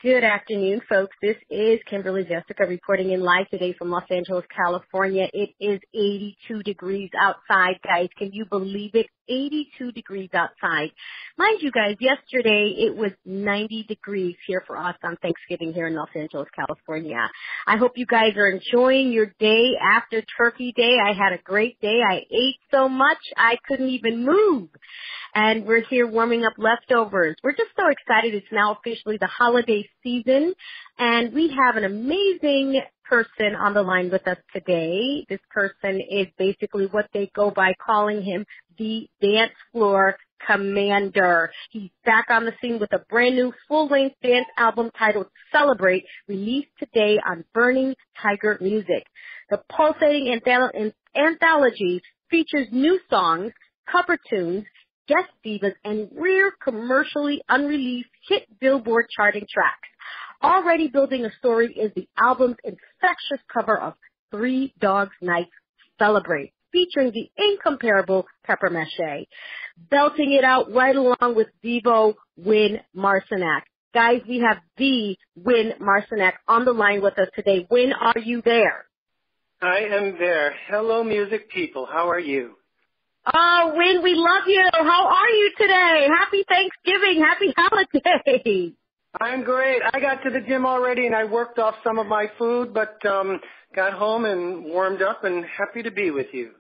Good afternoon, folks. This is Kimberly Jessica reporting in live today from Los Angeles, California. It is 82 degrees outside, guys. Can you believe it? 82 degrees outside. Mind you, guys, yesterday it was 90 degrees here for us on Thanksgiving here in Los Angeles, California. I hope you guys are enjoying your day after Turkey Day. I had a great day. I ate so much I couldn't even move. And we're here warming up leftovers. We're just so excited. It's now officially the holiday season, and we have an amazing person on the line with us today. This person is basically what they go by calling him the dance floor commander. He's back on the scene with a brand new full-length dance album titled Celebrate, released today on Burning Tiger Music. The pulsating anthology features new songs, cover tunes, guest divas, and rare commercially unreleased hit Billboard charting tracks. Already building a story is the album's infectious cover of Three Dogs Night Celebrate, featuring the incomparable Pepper Mashay, belting it out right along with Divo Win Marcinak. Guys, we have the Win Marcinak on the line with us today. Win, are you there? I am there. Hello, music people. How are you? Oh, Win, we love you. How are you today? Happy Thanksgiving. Happy holidays. I'm great. I got to the gym already, and I worked off some of my food, but got home and warmed up and happy to be with you.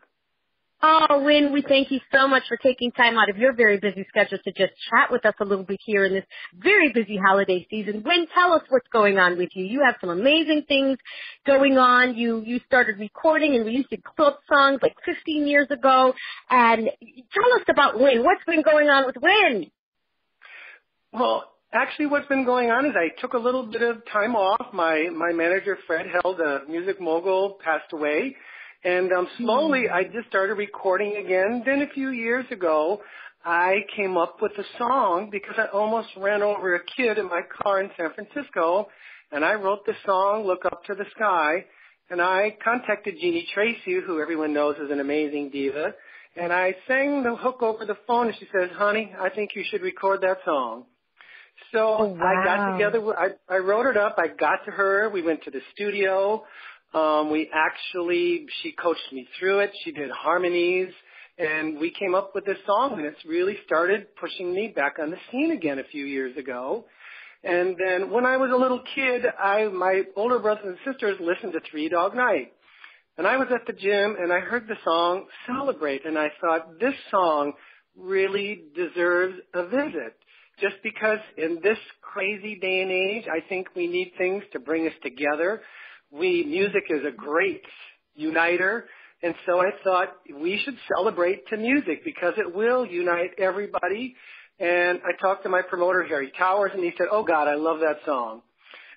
Oh, Win, we thank you so much for taking time out of your very busy schedule to just chat with us a little bit here in this very busy holiday season. Win, tell us what's going on with you. You have some amazing things going on. You started recording and releasing club songs like 15 years ago. And tell us about Win. What's been going on with Win? Well, actually what's been going on is I took a little bit of time off. My manager, Fred Held, a music mogul, passed away. And slowly I just started recording again. Then a few years ago, I came up with a song because I almost ran over a kid in my car in San Francisco. And I wrote the song, Look Up to the Sky. And I contacted Jeannie Tracy, who everyone knows is an amazing diva. And I sang the hook over the phone, and she says, honey, I think you should record that song. So I got together, I wrote it up, I got to her, we went to the studio. She coached me through it. She did harmonies, and we came up with this song, and it's really started pushing me back on the scene again a few years ago. And then when I was a little kid, my older brothers and sisters listened to Three Dog Night. And I was at the gym, and I heard the song Celebrate, and I thought, this song really deserves a visit. Just because in this crazy day and age, I think we need things to bring us together. Music is a great uniter, and so I thought we should celebrate to music because it will unite everybody. And I talked to my promoter, Harry Towers, and he said, oh, God, I love that song.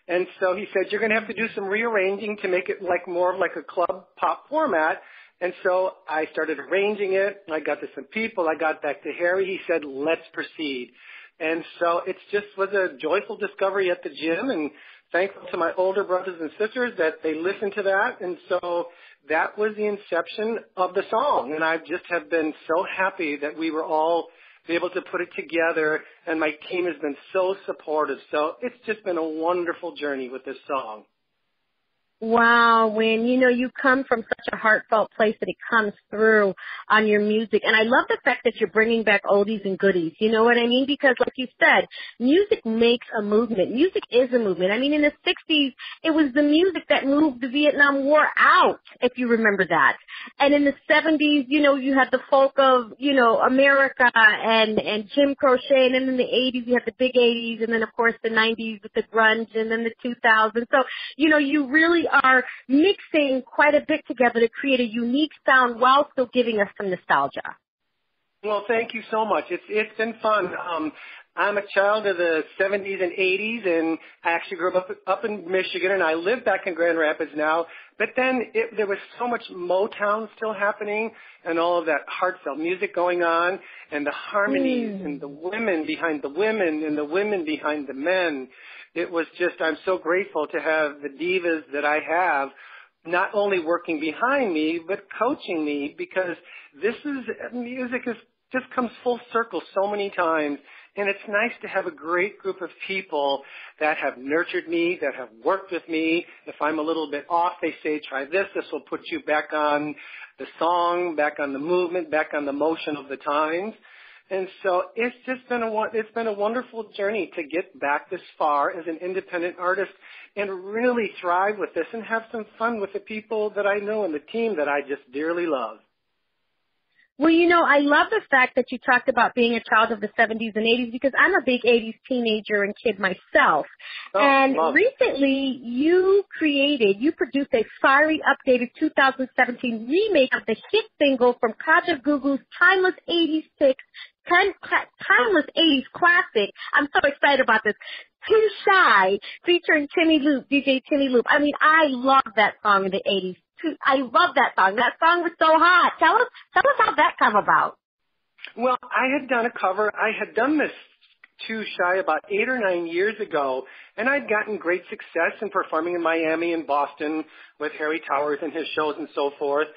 And so he said, you're going to have to do some rearranging to make it like more of like a club pop format. And so I started arranging it. I got to some people. I got back to Harry. He said, let's proceed. And so it just was a joyful discovery at the gym, and thankful to my older brothers and sisters that they listened to that. And so that was the inception of the song. And I just have been so happy that we were all able to put it together, and my team has been so supportive. So it's just been a wonderful journey with this song. Wow, Win, you come from such a heartfelt place that it comes through on your music. And I love the fact that you're bringing back oldies and goodies. You know what I mean? Because like you said, music makes a movement. Music is a movement. I mean, in the 60s, it was the music that moved the Vietnam War out, if you remember that. And in the 70s, you had the folk of, America and Jim Croce. And then in the 80s, you had the big 80s. And then, of course, the 90s with the grunge, and then the 2000s. So, you really are mixing quite a bit together to create a unique sound while still giving us some nostalgia. Well, thank you so much. It's been fun. I'm a child of the 70s and 80s, and I actually grew up in Michigan, and I live back in Grand Rapids now. But then there was so much Motown still happening, and all of that heartfelt music going on, and the harmonies, and the women behind the women, and the women behind the men. It was just, I'm so grateful to have the divas that I have, not only working behind me, but coaching me, because music just comes full circle so many times. And it's nice to have a great group of people that have nurtured me, that have worked with me. If I'm a little bit off, they say, try this. This will put you back on the song, back on the movement, back on the motion of the times. And so it's just been a wonderful journey to get back this far as an independent artist and really thrive with this and have some fun with the people that I know and the team that I just dearly love. Well, I love the fact that you talked about being a child of the 70s and 80s because I'm a big 80s teenager and kid myself. And recently you produced a fiery updated 2017 remake of the hit single from Kaja Gugu's timeless 80s classic. I'm so excited about this. Too Shy, featuring DJ Timmy Loop. I mean, I love that song in the 80s. I love that song. That song was so hot. Tell us how that came about. Well, I had done a cover. I had done this Too Shy about 8 or 9 years ago, and I'd gotten great success in performing in Miami and Boston with Harry Towers and his shows and so forth.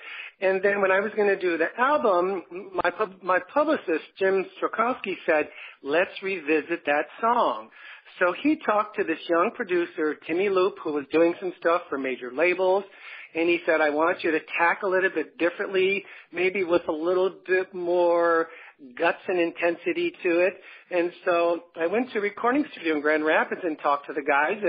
And then when I was going to do the album, my publicist, Jim Strokowski, said, let's revisit that song. So he talked to this young producer, Timmy Loop, who was doing some stuff for major labels. And he said, I want you to tackle it a bit differently, maybe with a little bit more guts and intensity to it. And so I went to a recording studio in Grand Rapids and talked to the guys,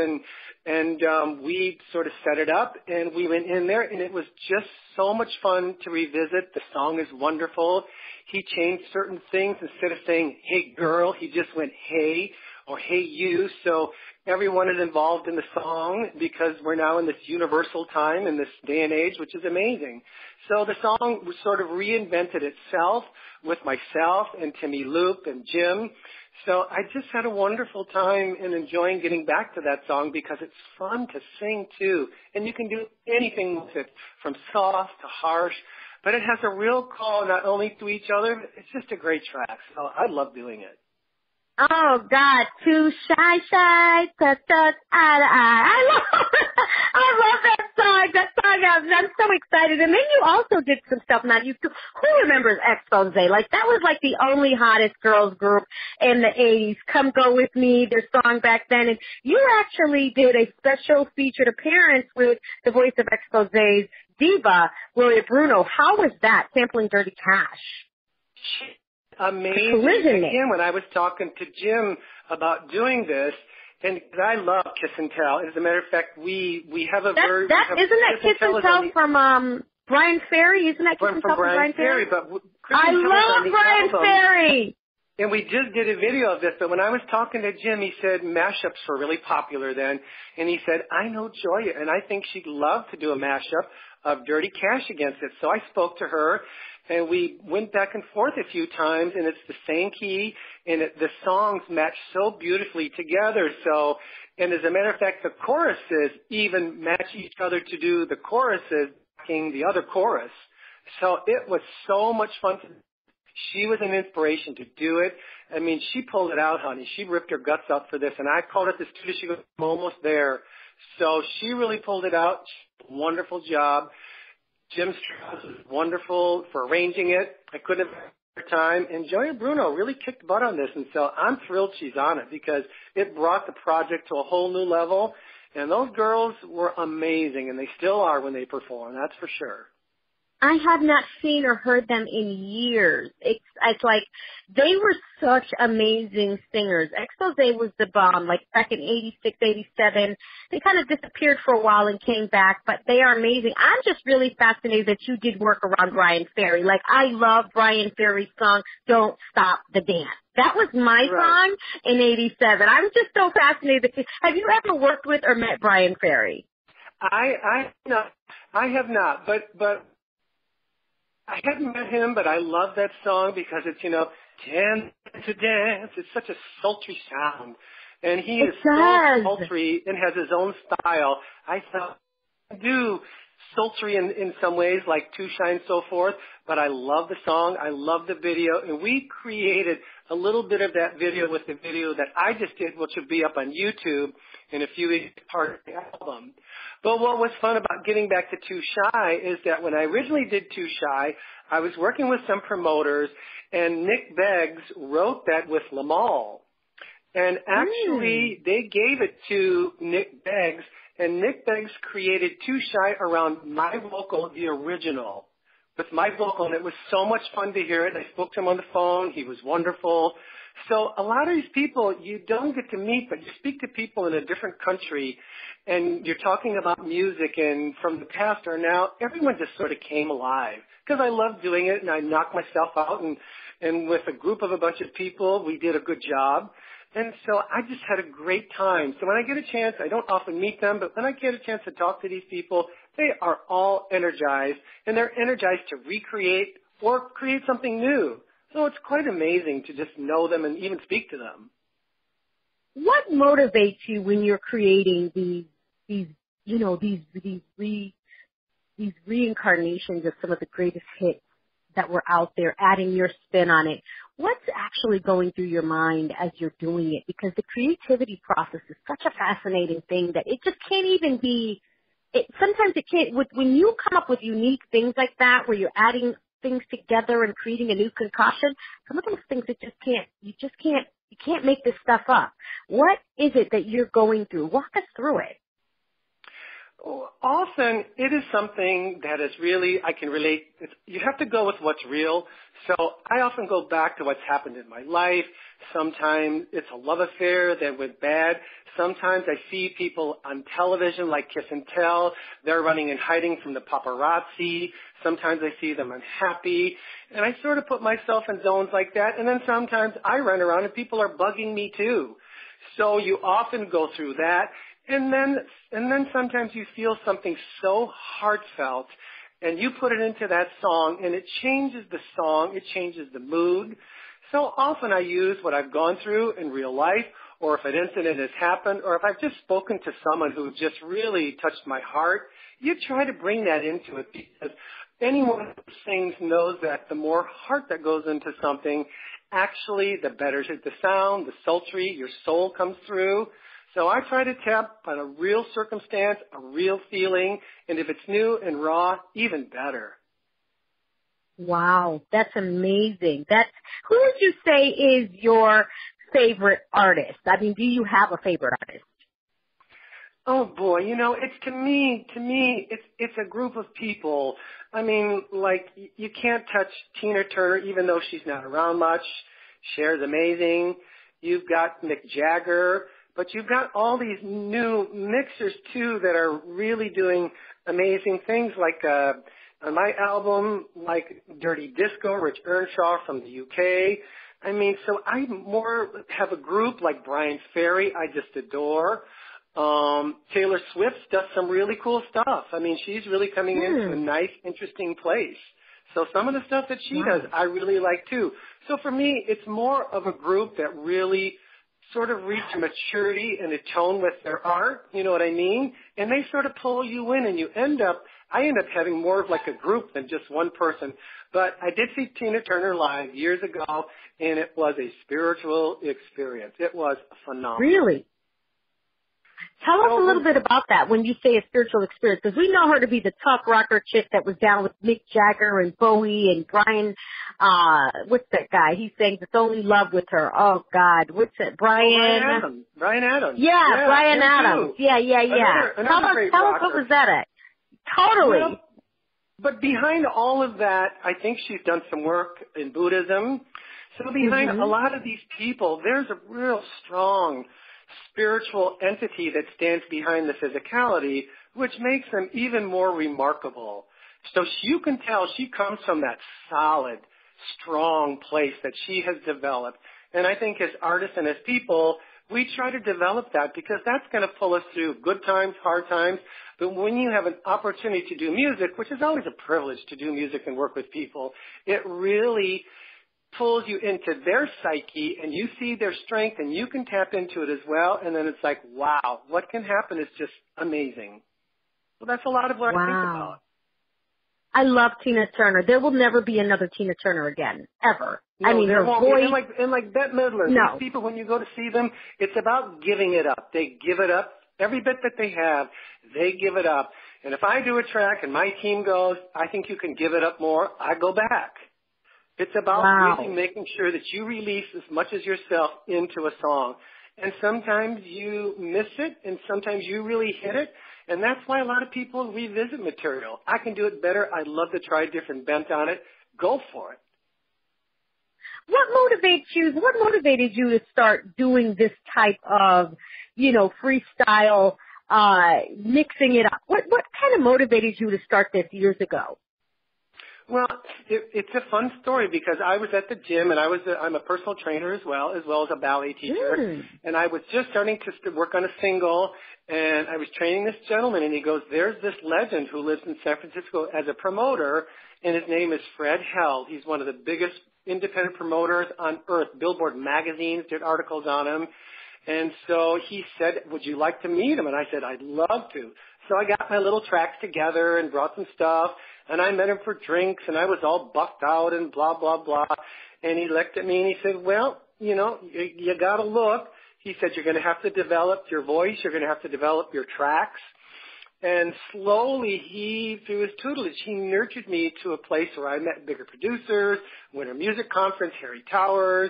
and we sort of set it up, and we went in there, and it was just so much fun to revisit. The song is wonderful. He changed certain things. Instead of saying, hey, girl, he just went, hey, or hey, you. So everyone is involved in the song because we're now in this universal time in this day and age, which is amazing. So the song sort of reinvented itself with myself and Timmy Loop and Jim. So I just had a wonderful time and enjoying getting back to that song because it's fun to sing too. And you can do anything with it, from soft to harsh. But it has a real call not only to each other, it's just a great track. So I love doing it. Oh, God, Too Shy, touch, touch, eye to eye. I love that song. I'm so excited. And then you also did some stuff. Now, who remembers Expose? Like, that was like the only hottest girls group in the 80s. Come Go With Me, their song back then. And you actually did a special featured appearance with the voice of Expose's diva, Gloria Bruno. How was that, sampling Dirty Cash? Amazing. Again, when I was talking to Jim about doing this, and I love Kiss and Tell. As a matter of fact, we have a version. Isn't that Kiss and Tell from Brian Ferry? Isn't that Kiss and Tell from Brian Ferry? But I love Brian Ferry. And we just did a video of this, but when I was talking to Jim, he said mashups were really popular then. And he said, I know Joya, and I think she'd love to do a mashup of Dirty Cash against it. So I spoke to her, and we went back and forth a few times, and it's the same key, and the songs match so beautifully together. So, and as a matter of fact, the choruses even match each other to do the choruses, backing the other chorus. So it was so much fun. She was an inspiration to do it. I mean, she pulled it out, honey. She ripped her guts out for this, and I called it the studio. She goes, I'm almost there. So she really pulled it out. Wonderful job. Jim Strauss was wonderful for arranging it. I couldn't have had time. And Joya Bruno really kicked butt on this. And so I'm thrilled she's on it because it brought the project to a whole new level. And those girls were amazing, and they still are when they perform. That's for sure. I have not seen or heard them in years. It's like they were such amazing singers. Expose was the bomb, like back in 86, 87. They kind of disappeared for a while and came back, but they are amazing. I'm just really fascinated that you did work around Brian Ferry. Like, I love Brian Ferry's song, Don't Stop the Dance. That was my song in 87. I'm just so fascinated. Have you ever worked with or met Brian Ferry? I have not, but I haven't met him, but I love that song because it's, dance to dance. It's such a sultry sound. And he is so sultry and has his own style. I thought, do sultry in some ways, like Too Shy and so forth, but I love the song. I love the video, and we created a little bit of that video with the video that I just did, which will be up on YouTube in a few weeks, part of the album. But what was fun about getting back to Too Shy is that when I originally did Too Shy, I was working with some promoters, and Nick Beggs wrote that with Lamal. And actually, they gave it to Nick Beggs, and Nick Beggs created Too Shy around my vocal, the original, with my vocal, and it was so much fun to hear it. I spoke to him on the phone. He was wonderful. So a lot of these people you don't get to meet, but you speak to people in a different country, and you're talking about music, and from the past or now, everyone just sort of came alive because I love doing it, and I knocked myself out, and with a group of a bunch of people, we did a good job. And so I just had a great time. So when I get a chance, I don't often meet them, but when I get a chance to talk to these people, they are all energized, and they're energized to recreate or create something new. So it's quite amazing to just know them and even speak to them. What motivates you when you're creating these reincarnations of some of the greatest hits that were out there, adding your spin on it? What's actually going through your mind as you're doing it? Because the creativity process is such a fascinating thing that it just can't even be, sometimes it can't, when you come up with unique things like that, where you're adding things together and creating a new concoction, some of those things you can't make this stuff up. What is it that you're going through? Walk us through it. Often it is something that is really, I can relate. You have to go with what's real. So I often go back to what's happened in my life. Sometimes it's a love affair that went bad. Sometimes I see people on television like Kiss and Tell. They're running and hiding from the paparazzi. Sometimes I see them unhappy. And I sort of put myself in zones like that. And then sometimes I run around and people are bugging me too. So you often go through that. And then sometimes you feel something so heartfelt, and you put it into that song, and it changes the song, it changes the mood. So often I use what I've gone through in real life, or if an incident has happened, or if I've just spoken to someone who just really touched my heart, you try to bring that into it, because anyone who sings knows that the more heart that goes into something, actually the better the sound, the sultry, your soul comes through. So I try to tap on a real circumstance, a real feeling, and if it's new and raw, even better. Wow, that's amazing. Who would you say is your favorite artist? I mean, do you have a favorite artist? Oh boy, it's to me, it's a group of people. I mean, like, you can't touch Tina Turner, even though she's not around much. Cher's amazing. You've got Mick Jagger. But you've got all these new mixers, too, that are really doing amazing things, like on my album, like Dirty Disco, Rich Earnshaw from the UK. I mean, so I more have a group like Brian Ferry, I just adore. Taylor Swift does some really cool stuff. I mean, she's really coming into a nice, interesting place. So some of the stuff that she does, I really like, too. So for me, it's more of a group that really sort of reach maturity and a tone with their art, you know what I mean? And they sort of pull you in, and I end up having more of like a group than just one person. But I did see Tina Turner live years ago, and it was a spiritual experience. It was phenomenal. Really? Tell us a little bit about that when you say a spiritual experience, because we know her to be the talk rocker chick that was down with Mick Jagger and Bowie and Brian, what's that guy? He sings It's Only Love with her. Oh, God. What's it? Brian Adams. Yeah, Brian Adams. Too. Yeah. Tell us what was that at? Totally. Well, but behind all of that, I think she's done some work in Buddhism. So behind a lot of these people, there's a real strong spiritual entity that stands behind the physicality, which makes them even more remarkable. So you can tell she comes from that solid, strong place that she has developed. And I think as artists and as people, we try to develop that because that's going to pull us through good times, hard times. But when you have an opportunity to do music, which is always a privilege to do music and work with people, it really pulls you into their psyche, and you see their strength, and you can tap into it as well, and then it's like, wow, what can happen is just amazing. Well, that's a lot of what I think about. I love Tina Turner. There will never be another Tina Turner again, ever. No, I mean, there her won't voice. be. And like Bette Midler, these people, when you go to see them, it's about giving it up. They give it up. Every bit that they have, they give it up. And if I do a track and my team goes, I think you can give it up more, I go back. It's about really making sure that you release as much as yourself into a song. And sometimes you miss it, and sometimes you really hit it. And that's why a lot of people revisit material. I can do it better. I'd love to try a different bent on it. Go for it. What motivated you to start doing this type of, freestyle, mixing it up? What kind of motivated you to start this years ago? Well, it's a fun story because I was at the gym, and I'm a personal trainer as well as a ballet teacher. And I was just starting to work on a single, and I was training this gentleman, and he goes, there's this legend who lives in San Francisco as a promoter, and his name is Fred Held. He's one of the biggest independent promoters on earth. Billboard magazines did articles on him. And so he said, would you like to meet him? And I said, I'd love to. So I got my little tracks together and brought some stuff, and I met him for drinks, and I was all buffed out and blah, blah, blah. And he looked at me and he said, well, you got to look. He said, you're going to have to develop your voice. You're going to have to develop your tracks. And slowly, through his tutelage, he nurtured me to a place where I met bigger producers, Winter Music Conference, Harry Towers,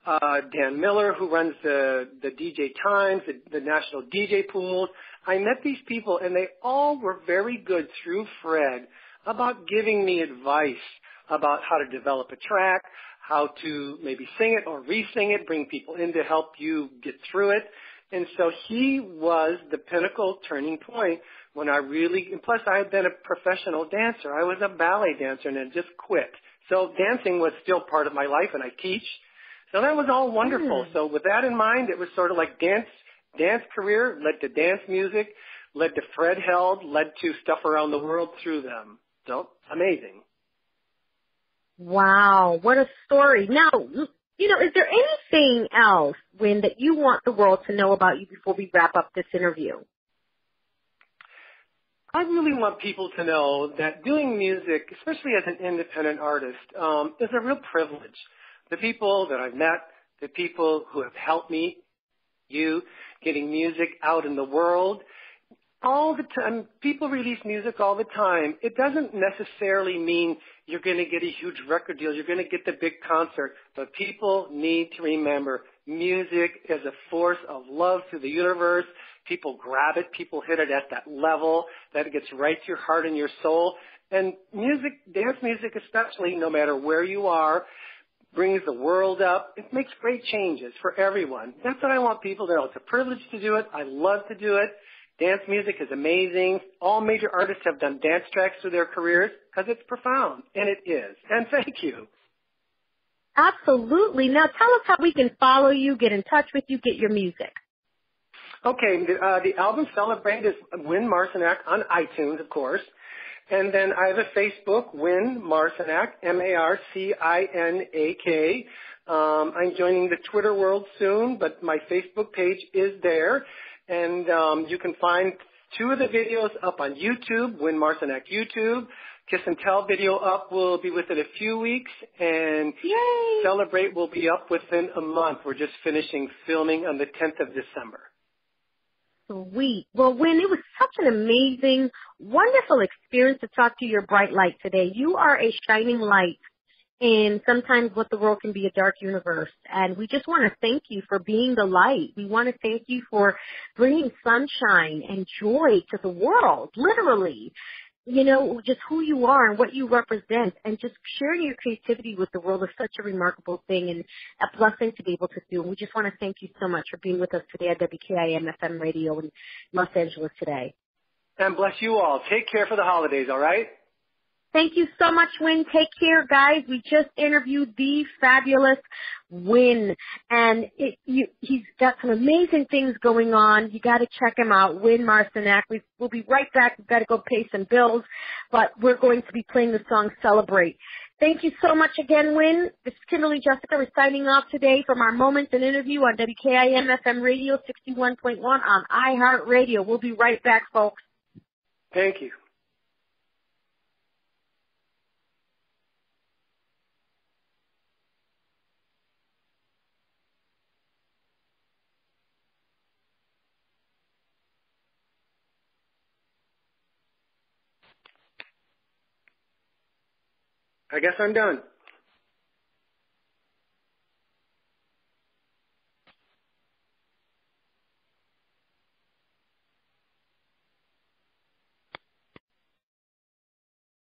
Dan Miller, who runs the DJ Times, the national DJ pools. I met these people, and they all were very good through Fred about giving me advice about how to develop a track, how to maybe sing it or re-sing it, bring people in to help you get through it. And so he was the pinnacle turning point when and plus I had been a professional dancer. I was a ballet dancer and then just quit. So dancing was still part of my life, and I teach. So that was all wonderful. So with that in mind, it was sort of like dance career led to dance music, led to Fred Held, led to stuff around the world through them. So amazing. Wow, what a story. Now, is there anything else, Win, that you want the world to know about you before we wrap up this interview? I really want people to know that doing music, especially as an independent artist, is a real privilege. The people that I've met, the people who have helped me, getting music out in the world, all the time. People release music all the time. It doesn't necessarily mean you're going to get a huge record deal. You're going to get the big concert. But people need to remember music is a force of love through the universe. People grab it. People hit it at that level that it gets right to your heart and your soul. And music, dance music especially, no matter where you are, brings the world up. It makes great changes for everyone. That's what I want people to know. It's a privilege to do it. I love to do it. Dance music is amazing. All major artists have done dance tracks through their careers because it's profound, and it is. And thank you. Absolutely. Now tell us how we can follow you, get in touch with you, get your music. Okay, the album Celebrate is Win Marcinak on iTunes, of course. And then I have a Facebook, Win Marcinak, Marcinak. I'm joining the Twitter world soon, but my Facebook page is there. And you can find 2 of the videos up on YouTube, Win Marcinak YouTube. Kiss and Tell video up will be within a few weeks, and Yay! Celebrate will be up within a month. We're just finishing filming on the 10th of December. Sweet. Well, Win, it was such an amazing, wonderful experience to talk to your bright light today. You are a shining light in sometimes what the world can be a dark universe. And we just want to thank you for being the light. We want to thank you for bringing sunshine and joy to the world, literally. Just who you are and what you represent, and just sharing your creativity with the world is such a remarkable thing and a blessing to be able to do. And we just want to thank you so much for being with us today at WKIM FM Radio in Los Angeles today. And bless you all. Take care for the holidays, all right? Thank you so much, Win. Take care, guys. We just interviewed the fabulous Win, and he's got some amazing things going on. You got to check him out, Win Marcinak. We'll be right back. We've got to go pay some bills, but we're going to be playing the song Celebrate. Thank you so much again, Win. This is Kimberly Jessica. We're signing off today from our Moments in Interview on WKIM FM Radio 61.1 on iHEART Radio. We'll be right back, folks. Thank you. I guess I'm done.